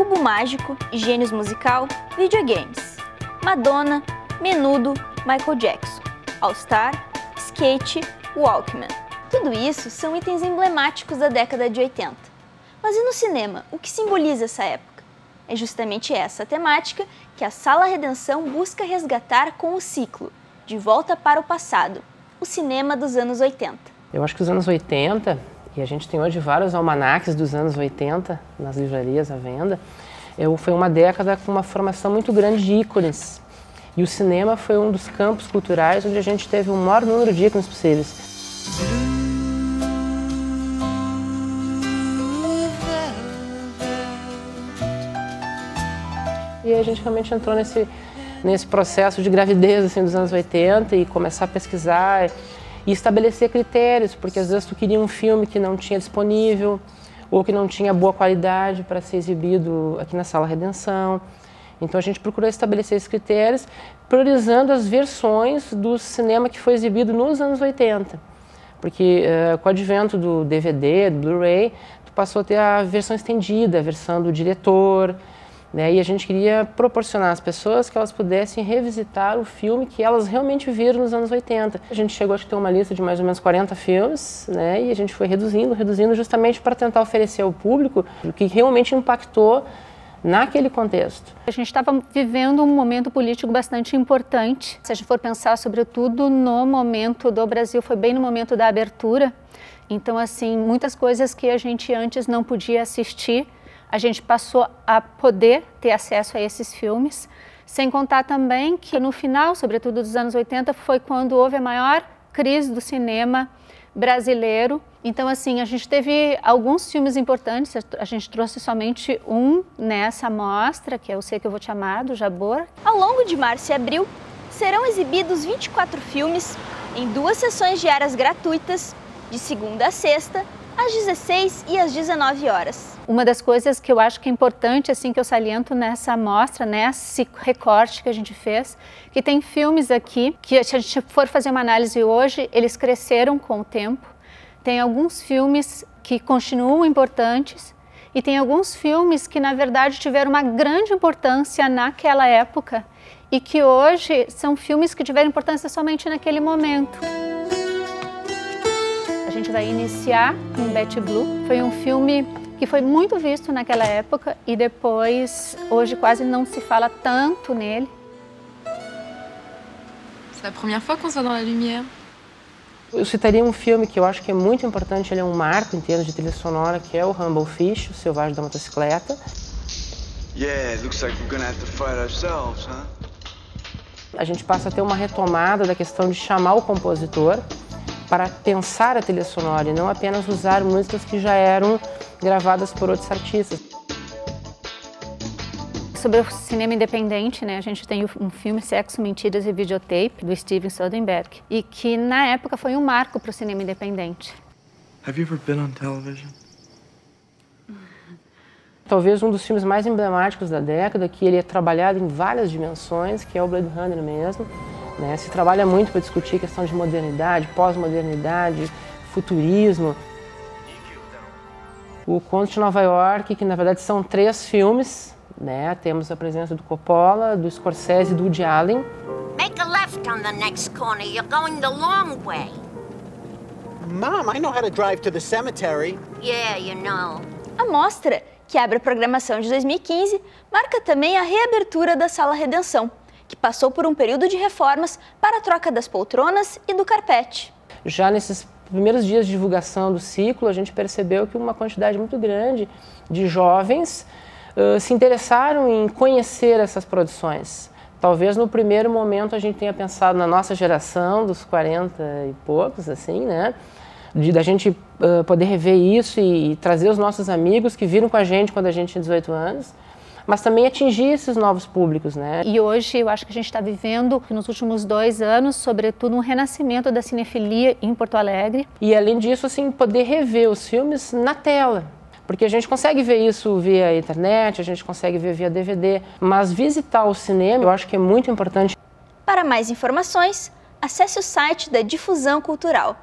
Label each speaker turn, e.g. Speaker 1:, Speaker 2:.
Speaker 1: Cubo Mágico, Gênios Musical, videogames, Madonna, Menudo, Michael Jackson, All Star, skate, Walkman. Tudo isso são itens emblemáticos da década de 80. Mas e no cinema, o que simboliza essa época? É justamente essa temática que a Sala Redenção busca resgatar com o ciclo De Volta para o Passado, o cinema dos anos 80.
Speaker 2: Eu acho que os anos 80, e a gente tem hoje vários almanaques dos anos 80 nas livrarias à venda, foi uma década com uma formação muito grande de ícones. E o cinema foi um dos campos culturais onde a gente teve o maior número de ícones possíveis. E a gente realmente entrou nesse processo de gravidez assim, dos anos 80 e começar a pesquisar e estabelecer critérios, porque às vezes tu queria um filme que não tinha disponível ou que não tinha boa qualidade para ser exibido aqui na Sala Redenção. Então a gente procurou estabelecer esses critérios, priorizando as versões do cinema que foi exibido nos anos 80. Porque com o advento do DVD, do Blu-ray, tu passou a ter a versão estendida, a versão do diretor, né? E a gente queria proporcionar às pessoas que elas pudessem revisitar o filme que elas realmente viram nos anos 80. A gente chegou a ter uma lista de mais ou menos 40 filmes, né? E a gente foi reduzindo justamente para tentar oferecer ao público o que realmente impactou naquele contexto.
Speaker 3: A gente estava vivendo um momento político bastante importante. Se a gente for pensar, sobretudo, no momento do Brasil, foi bem no momento da abertura. Então, assim, muitas coisas que a gente antes não podia assistir, a gente passou a poder ter acesso a esses filmes, sem contar também que no final, sobretudo dos anos 80, foi quando houve a maior crise do cinema brasileiro. Então, assim, a gente teve alguns filmes importantes, a gente trouxe somente um nessa mostra, que é Eu Sei Que Eu Vou Te Amar, do Jabor.
Speaker 1: Ao longo de março e abril, serão exibidos 24 filmes em 2 sessões diárias gratuitas, de segunda a sexta, às 16 e às 19 horas.
Speaker 3: Uma das coisas que eu acho que é importante, assim, que eu saliento nessa mostra, nesse recorte que a gente fez, que tem filmes aqui que, se a gente for fazer uma análise hoje, eles cresceram com o tempo. Tem alguns filmes que continuam importantes e tem alguns filmes que, na verdade, tiveram uma grande importância naquela época e que hoje são filmes que tiveram importância somente naquele momento. A gente vai iniciar com Betty Blue. Foi um filme que foi muito visto naquela época e depois, hoje, quase não se fala tanto nele.
Speaker 4: C'est la première fois qu'on se voit dans la lumière.
Speaker 2: Eu citaria um filme que eu acho que é muito importante, ele é um marco em termos de trilha sonora, que é o Rumble Fish, O Selvagem da Motocicleta.
Speaker 5: Yeah, looks like we're gonna have to fight ourselves, huh?
Speaker 2: A gente passa a ter uma retomada da questão de chamar o compositor para pensar a trilha sonora e não apenas usar músicas que já eram gravadas por outros artistas.
Speaker 3: Sobre o cinema independente, né, a gente tem um filme Sexo, Mentiras e Videotape, do Steven Soderbergh, e que na época foi um marco para o cinema independente.
Speaker 5: Have you ever been on television?
Speaker 2: Talvez um dos filmes mais emblemáticos da década, que ele é trabalhado em várias dimensões, que é o Blade Runner mesmo. Né? Se trabalha muito para discutir a questão de modernidade, pós-modernidade, futurismo. O Conto de Nova York, que na verdade são 3 filmes, né? Temos a presença do Coppola, do Scorsese e do Woody Allen.
Speaker 6: Make a left on the next corner. You're going the long way.
Speaker 7: Mom, I know how to drive to the cemetery.
Speaker 6: Yeah, you know.
Speaker 1: A mostra, que abre a programação de 2015, marca também a reabertura da Sala Redenção, que passou por um período de reformas para a troca das poltronas e do carpete.
Speaker 2: Já nesses primeiros dias de divulgação do ciclo, a gente percebeu que uma quantidade muito grande de jovens se interessaram em conhecer essas produções. Talvez no primeiro momento a gente tenha pensado na nossa geração, dos 40 e poucos, assim, né? Da gente poder rever isso e trazer os nossos amigos que viram com a gente quando a gente tinha 18 anos, mas também atingir esses novos públicos, né?
Speaker 3: E hoje eu acho que a gente está vivendo, nos últimos 2 anos, sobretudo um renascimento da cinefilia em Porto Alegre.
Speaker 2: E além disso, assim, poder rever os filmes na tela. Porque a gente consegue ver isso via internet, a gente consegue ver via DVD, mas visitar o cinema eu acho que é muito importante.
Speaker 1: Para mais informações, acesse o site da Difusão Cultural.